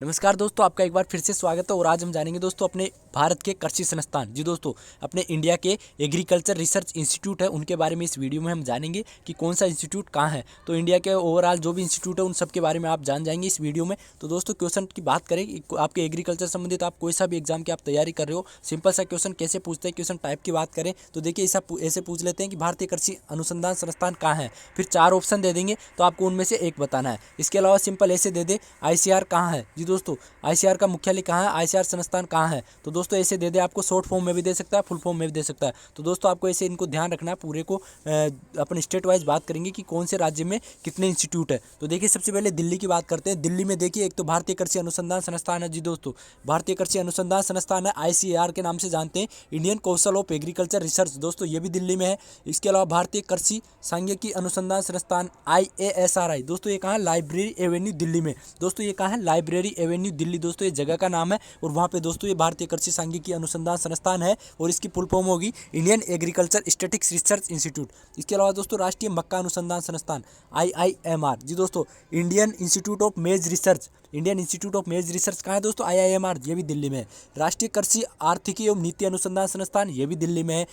नमस्कार दोस्तों, आपका एक बार फिर से स्वागत है। और आज हम जानेंगे दोस्तों अपने भारत के कृषि संस्थान, जी दोस्तों, अपने इंडिया के एग्रीकल्चर रिसर्च इंस्टीट्यूट है उनके बारे में इस वीडियो में हम जानेंगे कि कौन सा इंस्टीट्यूट कहाँ है। तो इंडिया के ओवरऑल जो भी इंस्टीट्यूट है उन सब के बारे में आप जान जाएंगे इस वीडियो में। तो दोस्तों क्वेश्चन की बात करें, आपके एग्रीकल्चर संबंधित आप कोई सा भी एग्जाम की आप तैयारी कर रहे हो, सिंपल सा क्वेश्चन कैसे पूछते हैं, क्वेश्चन टाइप की बात करें तो देखिए ऐसे पूछ लेते हैं कि भारतीय कृषि अनुसंधान संस्थान कहाँ है। फिर 4 ऑप्शन दे देंगे तो आपको उनमें से एक बताना है। इसके अलावा सिंपल ऐसे दे दे आईसीआर कहाँ है, जी दोस्तों, आईसीआर का मुख्यालय कहाँ है, आईसीआर संस्थान कहाँ है। तो दोस्तों ऐसे दे दे, आपको शॉर्ट फॉर्म में भी दे सकता है, फुल फॉर्म में भी दे सकता है। तो दोस्तों आपको ऐसे इनको ध्यान रखना है, पूरे को अपन स्टेट वाइज बात करेंगे कि कौन से राज्य में कितने इंस्टीट्यूट है। तो देखिए सबसे पहले दिल्ली की बात करते हैं। दिल्ली में देखिए एक तो भारतीय कृषि अनुसंधान संस्थान है, जी दोस्तों, भारतीय कृषि अनुसंधान संस्थान है, आईसीएआर के नाम से जानते हैं, Indian council of agriculture research, दोस्तों ये भी दिल्ली में है। इसके अलावा भारतीय कृषि सांख्यिकी अनुसंधान संस्थान IASRI, दोस्तों ये कहाँ है, लाइब्रेरी एवेन्यू दिल्ली में। दोस्तों ये कहाँ है, लाइब्रेरी एवेन्यू दिल्ली, दोस्तों ये जगह का नाम है। और वहाँ पे दोस्तों ये भारतीय कृषि सांख्यिकी अनुसंधान संस्थान है और इसकी फुल फॉर्म होगी Indian agriculture statistics research institute. इसके अलावा दोस्तों राष्ट्रीय मक्का अनुसंधान संस्थान IIMR, जी दोस्तों, इंडियन इंस्टीट्यूट ऑफ मेज रिसर्च, इंडियन इंस्टीट्यूट ऑफ मेज रिसर्च कहाँ है दोस्तों, IIMR, ये भी दिल्ली में है। राष्ट्रीय कृषि आर्थिकी एवं नीति अनुसंधान संस्थान, ये भी दिल्ली में है।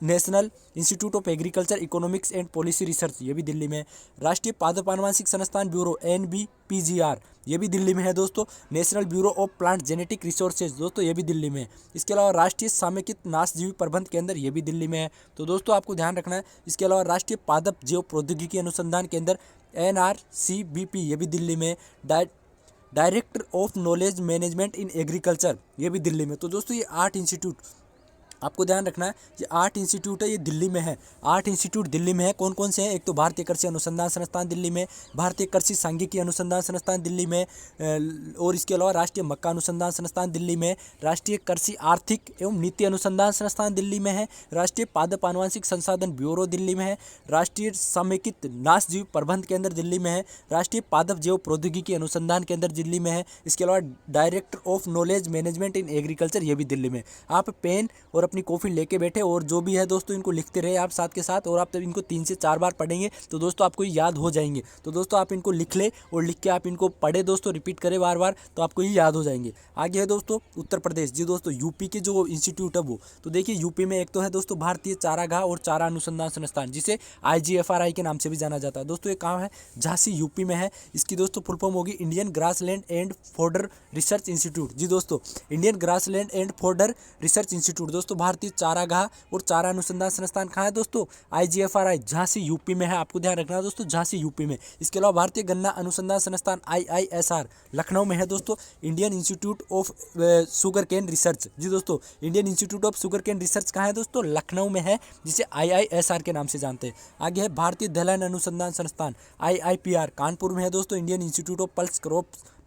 National institute of agriculture economics and policy research, ये भी दिल्ली में है। राष्ट्रीय पादप आनुवंशिक संस्थान ब्यूरो NBPGR, ये भी दिल्ली में है दोस्तों। National bureau of plant genetic resources, दोस्तों ये भी दिल्ली में है। इसके अलावा राष्ट्रीय सामयिक नाशजीवी प्रबंध केंद्र, ये भी दिल्ली में है। तो दोस्तों आपको ध्यान रखना है। इसके अलावा राष्ट्रीय पादप जैव प्रौद्योगिकी अनुसंधान केंद्र NRCBP, ये भी दिल्ली में है। Director of knowledge management in agriculture, ये भी दिल्ली में। तो दोस्तों ये 8 इंस्टीट्यूट आपको ध्यान रखना है, ये 8 इंस्टीट्यूट है, ये दिल्ली में है। 8 इंस्टीट्यूट दिल्ली में है। कौन कौन से हैं, एक तो भारतीय कृषि अनुसंधान संस्थान दिल्ली में, भारतीय कृषि सांख्यिकी अनुसंधान संस्थान दिल्ली में, और इसके अलावा राष्ट्रीय मक्का अनुसंधान संस्थान दिल्ली में, राष्ट्रीय कृषि आर्थिक एवं नीति अनुसंधान संस्थान दिल्ली में है, राष्ट्रीय पादप आनुवंशिक संसाधन ब्यूरो दिल्ली में है, राष्ट्रीय समेकित नाशजीव प्रबंध केंद्र दिल्ली में है, राष्ट्रीय पादप जैव प्रौद्योगिकी अनुसंधान केंद्र दिल्ली में है। इसके अलावा director of knowledge management in agriculture, ये भी दिल्ली में। आप पेन और अपनी कॉफ़ी लेके बैठे और जो भी है दोस्तों इनको लिखते रहे आप साथ के साथ, और आप तब इनको 3 से 4 बार पढ़ेंगे तो दोस्तों आपको ये याद हो जाएंगे। तो दोस्तों आप इनको लिख ले और लिख के आप इनको पढ़े दोस्तों, रिपीट करें बार बार, तो आपको ये याद हो जाएंगे। आगे है दोस्तों उत्तर प्रदेश, जी दोस्तों, यूपी के जो इंस्टीट्यूट है वो, तो देखिए यूपी में एक तो है दोस्तों भारतीय चारागाह और चारा अनुसंधान संस्थान, जिसे IGFRI के नाम से भी जाना जाता है। दोस्तों ये कहाँ है, झांसी यूपी में है। इसकी दोस्तों फुल फॉर्म होगी Indian grassland and fodder research institute, जी दोस्तों, Indian grassland and fodder research institute. दोस्तों भारतीय चारागाह और चारा अनुसंधान संस्थान कहाँ है दोस्तों, IGFRI, झांसी यूपी में है। आपको ध्यान रखना है दोस्तों, झांसी यूपी में। इसके अलावा भारतीय गन्ना अनुसंधान संस्थान IISR लखनऊ में है दोस्तों। Indian institute of sugar cane research, जी दोस्तों, Indian institute of sugar cane research कहाँ है दोस्तों, लखनऊ में है, जिसे IISR के नाम से जानते हैं। आगे है भारतीय दलहन अनुसंधान संस्थान IIPR, कानपुर में है दोस्तों। Indian institute of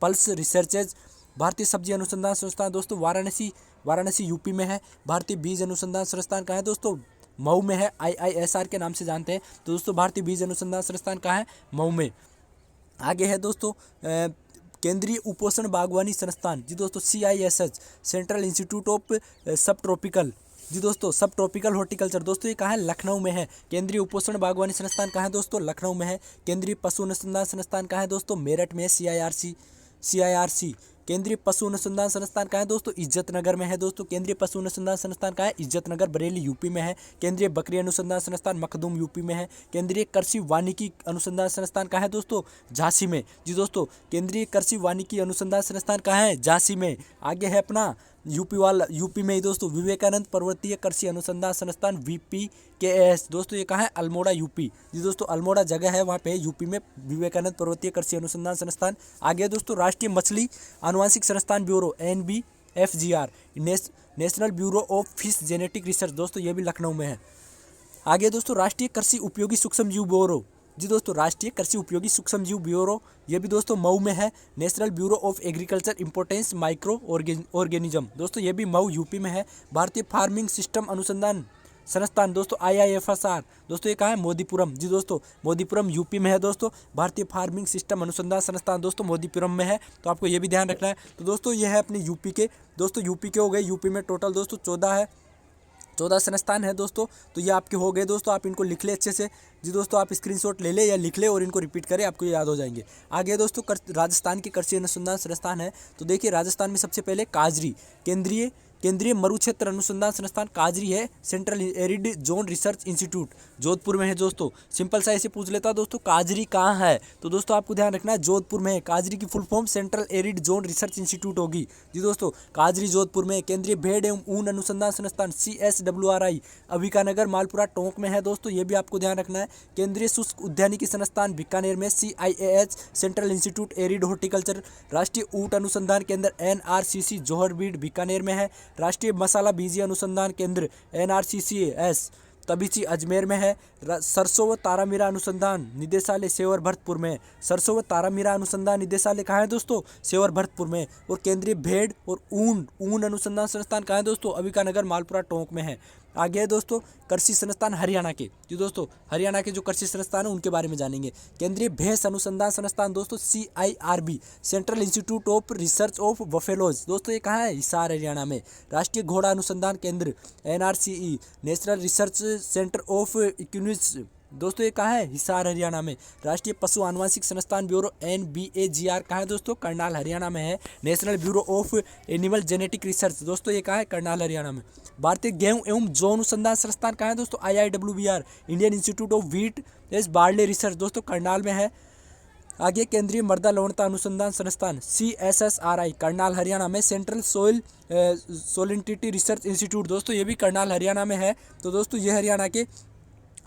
pulse researches, भारतीय सब्जी अनुसंधान संस्थान दोस्तों वाराणसी यूपी में है। भारतीय बीज अनुसंधान संस्थान कहाँ है दोस्तों, मऊ में है, IISR के नाम से जानते हैं। तो दोस्तों भारतीय बीज अनुसंधान संस्थान कहाँ है, मऊ में। आगे है दोस्तों केंद्रीय उपोषण बागवानी संस्थान, जी दोस्तों, CISH, सेंट्रल इंस्टीट्यूट ऑफ सब ट्रॉपिकल, जी दोस्तों, सब ट्रॉपिकल हॉर्टिकल्चर, दोस्तों ये कहाँ है, लखनऊ में है। केंद्रीय उपोषण बागवानी संस्थान कहाँ है दोस्तों, लखनऊ में है। केंद्रीय पशु अनुसंधान संस्थान कहाँ है दोस्तों, मेरठ में है, CIRC। केंद्रीय पशु अनुसंधान संस्थान कहाँ है दोस्तों, इज्जतनगर में है दोस्तों। केंद्रीय पशु अनुसंधान संस्थान कहाँ है, इज्जतनगर, बरेली यूपी में है। केंद्रीय बकरी अनुसंधान संस्थान मखदूम यूपी में है। केंद्रीय कृषि वानिकी अनुसंधान संस्थान कहाँ है दोस्तों, झांसी में, जी दोस्तों, केंद्रीय कृषि वानिकी अनुसंधान संस्थान कहाँ है, झांसी में। आगे है अपना यूपी में ही दोस्तों विवेकानंद पर्वतीय कृषि अनुसंधान संस्थान VPKS, दोस्तों ये कहाँ है, अल्मोड़ा यूपी, जी दोस्तों, अल्मोड़ा जगह है वहाँ पे यूपी में, विवेकानंद पर्वतीय कृषि अनुसंधान संस्थान। आगे दोस्तों राष्ट्रीय मछली आनुवंशिक संस्थान bureau NBFGR, national bureau of fish genetic research, दोस्तों ये भी लखनऊ में है। आगे दोस्तों राष्ट्रीय कृषि उपयोगी सूक्ष्म जीव ब्यूरो, जी दोस्तों, राष्ट्रीय कृषि उपयोगी सूक्ष्म जीव ब्यूरो, ये भी दोस्तों मऊ में है। National bureau of agriculture importance micro organism, दोस्तों ये भी मऊ यूपी में है। भारतीय फार्मिंग सिस्टम अनुसंधान संस्थान दोस्तों IIFSR, दोस्तों ये कहाँ है, मोदीपुरम, जी दोस्तों, मोदीपुरम यूपी में है दोस्तों। भारतीय फार्मिंग सिस्टम अनुसंधान संस्थान दोस्तों मोदीपुरम में है, तो आपको ये भी ध्यान रखना है। तो दोस्तों ये है अपने यूपी के, दोस्तों यूपी के हो गए। यूपी में टोटल दोस्तों 14 है, 14 संस्थान है दोस्तों। तो ये आपके हो गए दोस्तों, आप इनको लिख ले अच्छे से जी दोस्तों, आप स्क्रीनशॉट ले ले या लिख ले और इनको रिपीट करें, आपको याद हो जाएंगे। आगे दोस्तों राजस्थान के कृषि अनुसंधान संस्थान है। तो देखिए राजस्थान में सबसे पहले काजरी केंद्रीय मरुक्षेत्र अनुसंधान संस्थान काजरी है। Central arid zone research institute Jodhpur में है दोस्तों। सिंपल सा ऐसे पूछ लेता दोस्तों, काजरी कहाँ है, तो दोस्तों आपको ध्यान रखना है जोधपुर में है। काजरी की full form central arid zone research institute होगी जी दोस्तों। काजरी जोधपुर में। केंद्रीय भेड़ एवं ऊन अनुसंधान संस्थान CSWRI अभिकानगर मालपुरा टोंक में है दोस्तों, ये भी आपको ध्यान रखना है। केंद्रीय शुष्क उद्यानिकी संस्थान बीकानेर में CIAH central institute arid horticulture. राष्ट्रीय ऊंट अनुसंधान केंद्र NRCC जोहरबीड बीकानेर में है। राष्ट्रीय मसाला बीजी अनुसंधान केंद्र NRCCS तबीची अजमेर में है। सरसों व तारामीरा अनुसंधान निदेशालय सेवर भरतपुर में। सरसों व तारामीरा अनुसंधान निदेशालय कहाँ है दोस्तों, सेवर भरतपुर में। और केंद्रीय भेड़ और ऊन अनुसंधान संस्थान कहाँ है दोस्तों, अभिकानगर मालपुरा टोंक में है। आगे है दोस्तों कृषि संस्थान हरियाणा के जी दोस्तों, हरियाणा के जो कृषि संस्थान है उनके बारे में जानेंगे। केंद्रीय भैंस अनुसंधान संस्थान दोस्तों CIRB central institute of research of buffaloes दोस्तों, ये कहाँ है, हिसार हरियाणा में। राष्ट्रीय घोड़ा अनुसंधान केंद्र NRCE national research centre of equines दोस्तों, ये कहाँ है, हिसार हरियाणा में। राष्ट्रीय पशु आनुवंशिक संस्थान ब्यूरो NBAGR कहाँ है दोस्तों, करनाल हरियाणा में है। National bureau of animal genetic research दोस्तों, ये कहाँ है, करनाल हरियाणा में। भारतीय गेहूं एवं जौ अनुसंधान संस्थान कहाँ है दोस्तों, IIWBR Indian institute of wheat S barley research दोस्तों, करनाल में है। आगे केंद्रीय मृदा लवणता अनुसंधान संस्थान CSSRI करनाल हरियाणा में। सेंट्रल सोलिनिटी रिसर्च इंस्टीट्यूट दोस्तों, ये भी करनाल हरियाणा में है। तो दोस्तों ये हरियाणा के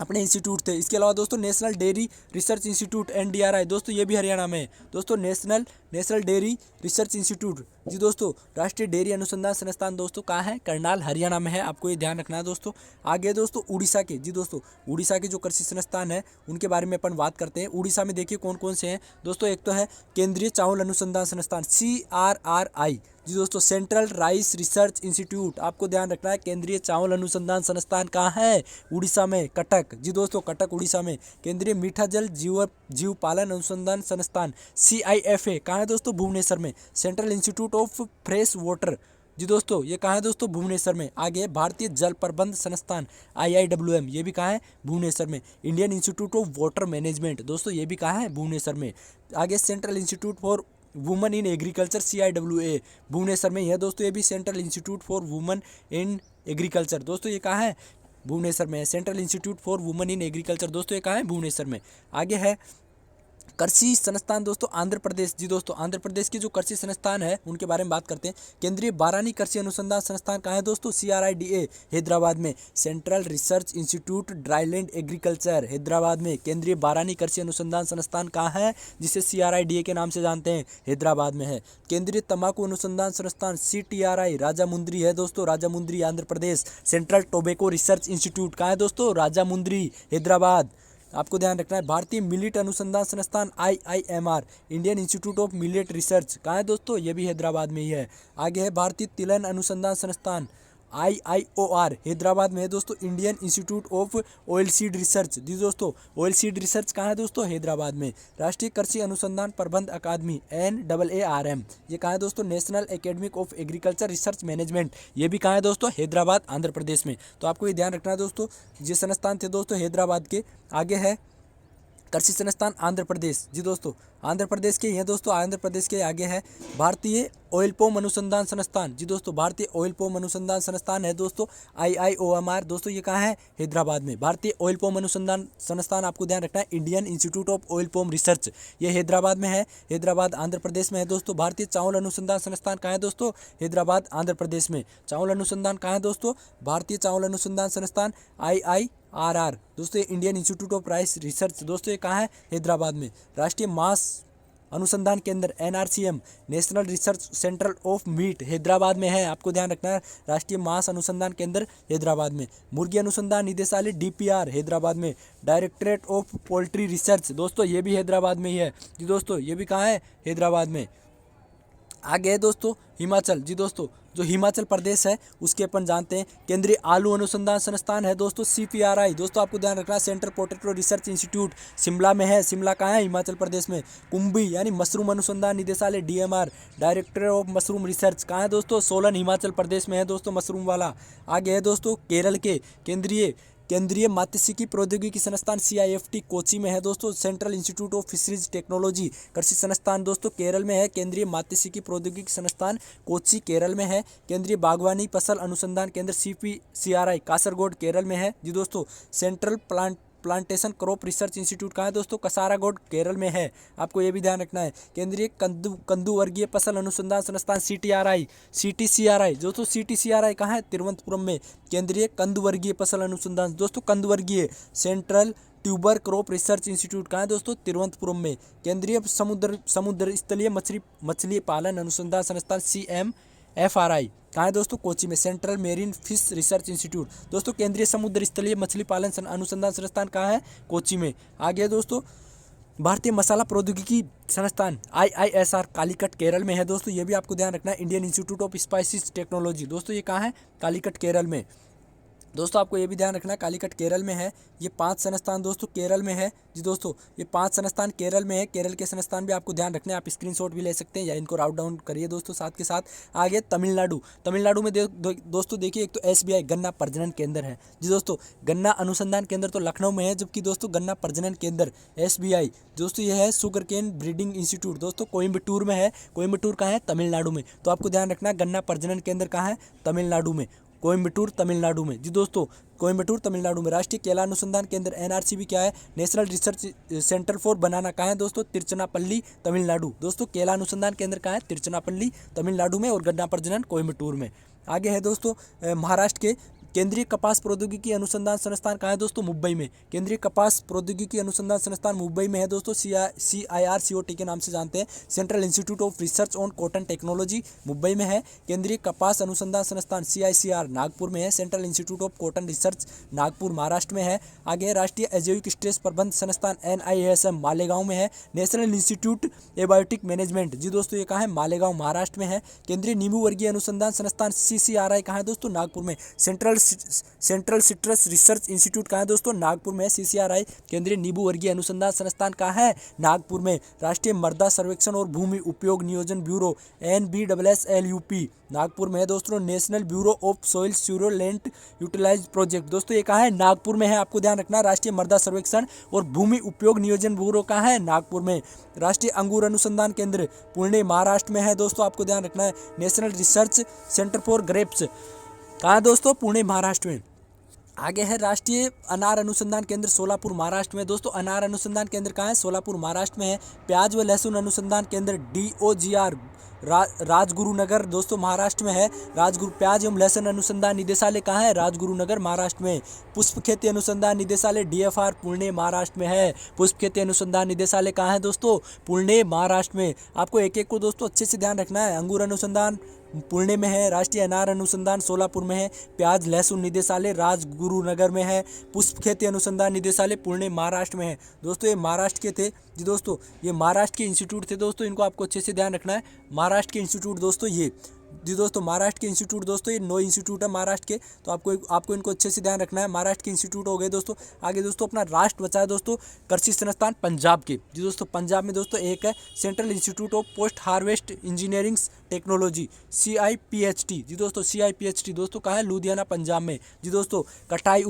अपने इंस्टीट्यूट थे। इसके अलावा दोस्तों national dairy research institute NDRI दोस्तों, ये भी हरियाणा में है दोस्तों। नेशनल डेयरी रिसर्च इंस्टीट्यूट जी दोस्तों, राष्ट्रीय डेयरी अनुसंधान संस्थान दोस्तों कहाँ है, करनाल हरियाणा में है, आपको ये ध्यान रखना है दोस्तों। आगे दोस्तों उड़ीसा के जी दोस्तों, उड़ीसा के जो कृषि संस्थान है उनके बारे में अपन बात करते हैं। उड़ीसा में देखिए कौन कौन से हैं दोस्तों। एक तो है केंद्रीय चावल अनुसंधान संस्थान CRRI जी दोस्तों, सेंट्रल राइस रिसर्च इंस्टीट्यूट, आपको ध्यान रखना है। केंद्रीय चावल अनुसंधान संस्थान कहाँ है, उड़ीसा में, कटक जी दोस्तों, कटक उड़ीसा में। केंद्रीय मीठा जल जीव पालन अनुसंधान संस्थान CIFA कहाँ है दोस्तों, भुवनेश्वर में। Central institute of fresh water जी दोस्तों, ये कहाँ है दोस्तों, भुवनेश्वर में। आगे भारतीय जल प्रबंध संस्थान IIWM, ये भी कहाँ है, भुवनेश्वर में। Indian institute of Water Management दोस्तों, ये भी कहाँ है, भुवनेश्वर में। आगे Central Institute for Women in Agriculture CIWA Bhubaneswar में है दोस्तों, ये भी Central Institute for Women in Agriculture दोस्तों, ये कहाँ है, भुवनेश्वर में है। Central Institute for Women in Agriculture दोस्तों, ये कहाँ है, भुवनेश्वर में। आगे है कृषि संस्थान दोस्तों आंध्र प्रदेश जी दोस्तों, आंध्र प्रदेश के जो कृषि संस्थान है उनके बारे में बात करते हैं। केंद्रीय बारानी कृषि अनुसंधान संस्थान कहाँ है दोस्तों, CRIDA हैदराबाद में। Central research institute dryland agriculture Hyderabad में। केंद्रीय बारानी कृषि अनुसंधान संस्थान कहाँ है, जिसे CRIDA के नाम से जानते हैं, हैदराबाद में है। केंद्रीय तंबाकू अनुसंधान संस्थान CTRI राजामुंद्री है दोस्तों, Rajahmundry Andhra Pradesh. Central tobacco research institute कहाँ है दोस्तों, राजामुंद्री हैदराबाद, आपको ध्यान रखना है। भारतीय मिलेट अनुसंधान संस्थान IIMR Indian institute of millet research कहाँ है दोस्तों, ये भी हैदराबाद में ही है। आगे है भारतीय तिलहन अनुसंधान संस्थान IIOR हैदराबाद में है दोस्तों। Indian institute of oil seed research जी दोस्तों, ऑयल सीड रिसर्च कहाँ है दोस्तों, हैदराबाद में। राष्ट्रीय कृषि अनुसंधान प्रबंध अकादमी NAARM, ये कहाँ है दोस्तों, national academic of agriculture research management, ये भी कहाँ है दोस्तों, हैदराबाद आंध्र प्रदेश में। तो आपको ये ध्यान रखना है दोस्तों, ये संस्थान थे दोस्तों हैदराबाद के। आगे है कृषि संस्थान आंध्र प्रदेश जी दोस्तों, आंध्र प्रदेश के ये दोस्तों, आंध्र प्रदेश के आगे है भारतीय ऑयल पोम अनुसंधान संस्थान जी दोस्तों, भारतीय ऑयल पोम अनुसंधान संस्थान है दोस्तों IIOMR दोस्तों, ये कहाँ है, हैदराबाद में। भारतीय ऑयल पोम अनुसंधान संस्थान आपको ध्यान रखना है, Indian institute of Oil Palm Research, ये हैदराबाद में है, हैदराबाद आंध्र प्रदेश में है दोस्तों। भारतीय चावल अनुसंधान संस्थान कहाँ है दोस्तों, हैदराबाद आंध्र प्रदेश में। चावल अनुसंधान कहाँ है दोस्तों, भारतीय चावल अनुसंधान संस्थान IIRR दोस्तों, Indian institute of rice research दोस्तों, ये कहाँ है, हैदराबाद में। राष्ट्रीय मांस अनुसंधान केंद्र NRCM national research centre of meat Hyderabad में है, आपको ध्यान रखना है। राष्ट्रीय मांस अनुसंधान केंद्र हैदराबाद में। मुर्गी अनुसंधान निदेशालय DPR हैदराबाद में। डायरेक्टरेट ऑफ पोल्ट्री रिसर्च दोस्तों, ये भी हैदराबाद में ही है जी दोस्तों, ये भी कहाँ है, हैदराबाद में। आगे है दोस्तों हिमाचल। जी दोस्तों, जो हिमाचल प्रदेश है उसके अपन जानते हैं केंद्रीय आलू अनुसंधान संस्थान है दोस्तों, CPRI। दोस्तों आपको ध्यान रखना है central potato research institute Shimla में है। शिमला कहाँ है? हिमाचल प्रदेश में। कुंभी यानी मशरूम अनुसंधान निदेशालय DMR, director of mushroom research कहाँ है दोस्तों? सोलन हिमाचल प्रदेश में है दोस्तों, मशरूम वाला। आगे है दोस्तों केरल के केंद्रीय मात्स्यिकी प्रौद्योगिकी संस्थान CIFT कोची में है दोस्तों। Central institute of fisheries technology कृषि संस्थान दोस्तों केरल में है। केंद्रीय मात्स्यिकी प्रौद्योगिकी संस्थान कोची केरल में है। केंद्रीय बागवानी फसल अनुसंधान केंद्र CPCRI कासरगोड केरल में है। जी दोस्तों, central plantation crop research institute कहाँ है दोस्तों? कसारागोड केरल में है। आपको ये भी ध्यान रखना है। केंद्रीय कंदु वर्गीय फसल अनुसंधान संस्थान CTCRI दोस्तों, CTCRI कहाँ है? तिरुवनंतपुरम में। केंद्रीय कंदु वर्गीय फसल अनुसंधान दोस्तों, कंदु वर्गीय central tuber crop research institute कहाँ है दोस्तों? तिरुवनंतपुरम में। केंद्रीय समुद्र स्थलीय मछली पालन अनुसंधान संस्थान CMFRI कहाँ है दोस्तों? कोची में। Central marine fish research institute दोस्तों, केंद्रीय समुद्र स्थलीय मछली पालन अनुसंधान संस्थान कहाँ है? कोची में। आगे दोस्तों भारतीय मसाला प्रौद्योगिकी संस्थान IISR कालीकट केरल में है दोस्तों, ये भी आपको ध्यान रखना है। Indian institute of spices technology दोस्तों, ये कहाँ है? कालीकट केरल में। दोस्तों आपको ये भी ध्यान रखना है कालीकट केरल में है। ये 5 संस्थान दोस्तों केरल में है। जी दोस्तों, ये 5 संस्थान केरल में है। केरल के संस्थान भी आपको ध्यान रखने हैं, आप स्क्रीनशॉट भी ले सकते हैं या इनको राउट डाउन करिए दोस्तों साथ के साथ। आगे तमिलनाडु में दोस्तों देखिए, एक तो SBI गन्ना प्रजनन केंद्र है। जी दोस्तों, गन्ना अनुसंधान केंद्र तो लखनऊ में है, जबकि दोस्तों गन्ना प्रजनन केंद्र SBI दोस्तों ये है सुगर केन ब्रीडिंग इंस्टीट्यूट दोस्तों कोयम्बटूर में है। कोयम्बटूर कहाँ है? तमिलनाडु में। तो आपको ध्यान रखना है गन्ना प्रजनन केंद्र कहाँ है? तमिलनाडु में। कोयम्बटूर तमिलनाडु में। जी दोस्तों, कोयम्बटूर तमिलनाडु में। राष्ट्रीय केला अनुसंधान केंद्र NRCB क्या है? नेशनल रिसर्च सेंटर फॉर बनाना कहाँ है दोस्तों? तिरुचिरापल्ली तमिलनाडु। दोस्तों केला अनुसंधान केंद्र कहाँ है? तिरुचिरापल्ली तमिलनाडु में, और गन्ना प्रजनन कोयम्बटूर में। आगे है दोस्तों महाराष्ट्र के केंद्रीय कपास प्रौद्योगिकी अनुसंधान संस्थान कहाँ है दोस्तों? मुंबई में। केंद्रीय कपास प्रौद्योगिकी अनुसंधान संस्थान मुंबई में है दोस्तों, CIRCOT के नाम से जानते हैं। Central institute of research on cotton technology Mumbai में है। केंद्रीय कपास अनुसंधान संस्थान CICR नागपुर में है। Central institute of cotton research Nagpur Maharashtra में है। आगे राष्ट्रीय अजैविक स्ट्रेस प्रबंध संस्थान NIASM मालेगांव में है। नेशनल इंस्टीट्यूट एबायोटिक मैनेजमेंट जी दोस्तों ये कहाँ है? मालेगांव महाराष्ट्र में है। केंद्रीय नींबू वर्गीय अनुसंधान संस्थान CCRI कहाँ है दोस्तों? नागपुर में। सेंट्रल सिट्रस रिसर्च इंस्टीट्यूट कहाँ है दोस्तों? नागपुर में। CCRI केंद्रीय नींबू वर्गीय अनुसंधान संस्थान कहाँ है? नागपुर में। राष्ट्रीय मृदा सर्वेक्षण और भूमि उपयोग नियोजन ब्यूरो NBSSLUP नागपुर में है दोस्तों। National bureau of soil surolent utilise project दोस्तों ये कहाँ है? नागपुर में है। आपको ध्यान रखना है राष्ट्रीय मृदा सर्वेक्षण और भूमि उपयोग नियोजन ब्यूरो कहाँ है? नागपुर में। राष्ट्रीय अंगूर अनुसंधान केंद्र पुणे महाराष्ट्र में है दोस्तों, आपको ध्यान रखना है। National research centre for grapes कहाँ है दोस्तों? पुणे महाराष्ट्र में। आगे है राष्ट्रीय अनार अनुसंधान केंद्र सोलापुर महाराष्ट्र में। दोस्तों अनार अनुसंधान केंद्र कहाँ है? सोलापुर महाराष्ट्र में है। प्याज व लहसुन अनुसंधान केंद्र DOGR राजगुरुनगर दोस्तों महाराष्ट्र में है। प्याज एवं लहसुन अनुसंधान निदेशालय कहाँ है? राजगुरुनगर महाराष्ट्र में। पुष्प खेती अनुसंधान निदेशालय DFR पुणे महाराष्ट्र में है। पुष्प खेती अनुसंधान निदेशालय कहाँ है दोस्तों? पुणे महाराष्ट्र में। आपको एक एक को दोस्तों अच्छे से ध्यान रखना है। अंगूर अनुसंधान पुणे में है। राष्ट्रीय अनार अनुसंधान सोलापुर में है। प्याज लहसुन निदेशालय राजगुरुनगर में है। पुष्प खेती अनुसंधान निदेशालय पुणे महाराष्ट्र में है। दोस्तों ये महाराष्ट्र के थे। जी दोस्तों ये महाराष्ट्र के इंस्टीट्यूट थे दोस्तों, इनको आपको अच्छे से ध्यान रखना है। महाराष्ट्र के इंस्टीट्यूट दोस्तों ये। जी दोस्तों महाराष्ट्र के इंस्टीट्यूट दोस्तों ये 9 इंस्टीट्यूट है महाराष्ट्र के, तो आपको इनको अच्छे से ध्यान रखना है। महाराष्ट्र के इंस्टीट्यूट हो गए दोस्तों। आगे दोस्तों अपना राष्ट्र बचा है दोस्तों कृषि संस्थान पंजाब के। जी दोस्तों पंजाब में दोस्तों एक है Central institute of post harvest engineering technology CIPHT। जी दोस्तों CIPHT दोस्तों कहाँ है? लुधियाना पंजाब में। जी दोस्तों कटाई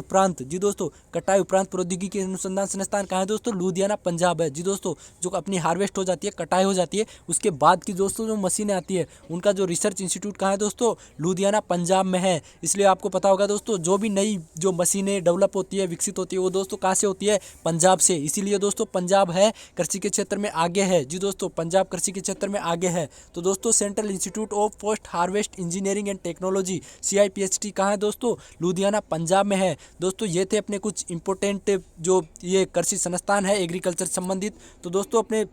उपरांत प्रौद्योगिकी अनुसंधान संस्थान कहाँ है दोस्तों? लुधियाना पंजाब है। जी दोस्तों जो अपनी हार्वेस्ट हो जाती है, कटाई हो जाती है, उसके बाद की दोस्तों जो मशीनें आती है उनका जो रिसर्च इंस्टीट्यूट कहाँ है दोस्तों? लुधियाना पंजाब में है। इसलिए आपको पता होगा दोस्तों जो भी नई जो मशीनें डेवलप होती है, विकसित होती है, वो दोस्तों कहाँ से होती है? पंजाब से। इसीलिए दोस्तों पंजाब है कृषि के क्षेत्र में आगे है। जी दोस्तों पंजाब कृषि के क्षेत्र में आगे है। तो दोस्तों central institute of post harvest engineering and technology CIPHT कहाँ है दोस्तों? लुधियाना पंजाब में है। दोस्तों ये थे अपने कुछ इंपॉर्टेंट जो ये कृषि संस्थान है एग्रीकल्चर संबंधित। तो दोस्तों अपने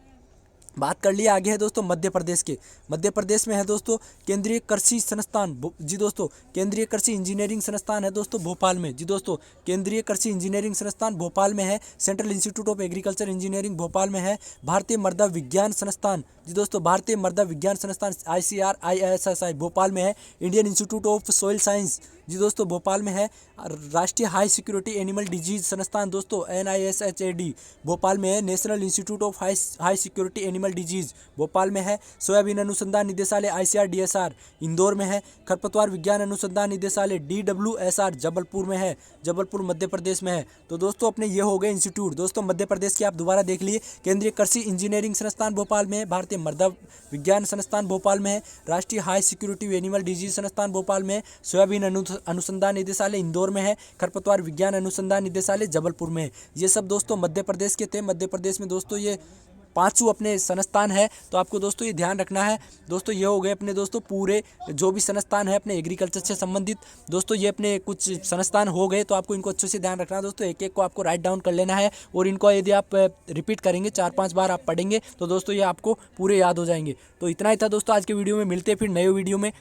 बात कर लिए आगे है दोस्तों मध्य प्रदेश के। मध्य प्रदेश में है दोस्तों केंद्रीय कृषि संस्थान जी दोस्तों, केंद्रीय कृषि इंजीनियरिंग संस्थान है दोस्तों भोपाल में। जी दोस्तों, केंद्रीय कृषि इंजीनियरिंग संस्थान भोपाल में है। Central institute of agriculture engineering Bhopal में है। भारतीय मृदा विज्ञान संस्थान जी दोस्तों, भारतीय मृदा विज्ञान संस्थान ICRISSI भोपाल में है। Indian institute of soil science जी दोस्तों भोपाल में है। राष्ट्रीय हाई सिक्योरिटी एनिमल डिजीज संस्थान दोस्तों NISHAD भोपाल में है। National institute of high security animal disease Bhopal में है। सोयाबीन अनुसंधान निदेशालय ICRDSR इंदौर में है। खरपतवार विज्ञान अनुसंधान निदेशालय DWSR जबलपुर में है, जबलपुर मध्य प्रदेश में है। तो दोस्तों अपने ये हो गए इंस्टीट्यूट दोस्तों मध्य प्रदेश के, आप दोबारा देख लिए। केंद्रीय कृषि इंजीनियरिंग संस्थान भोपाल में है। भारतीय मृदा विज्ञान संस्थान भोपाल में है। राष्ट्रीय हाई सिक्योरिटी एनिमल डिजीज संस्थान भोपाल में है। सोयाबीन अनुसंधान निदेशालय इंदौर में है। खरपतवार विज्ञान अनुसंधान निदेशालय जबलपुर में है। ये सब दोस्तों मध्य प्रदेश के थे। मध्य प्रदेश में दोस्तों ये पांचों अपने संस्थान है। तो आपको दोस्तों ये ध्यान रखना है दोस्तों। ये हो गए अपने दोस्तों पूरे जो भी संस्थान है अपने एग्रीकल्चर से संबंधित दोस्तों, ये अपने कुछ संस्थान हो गए। तो आपको इनको अच्छे से ध्यान रखना है दोस्तों, एक एक को आपको राइट डाउन कर लेना है। और इनको यदि आप रिपीट करेंगे 4-5 बार आप पढ़ेंगे तो दोस्तों ये आपको पूरे याद हो जाएंगे। तो इतना ही था दोस्तों आज के वीडियो में, मिलते हैं फिर नए वीडियो में।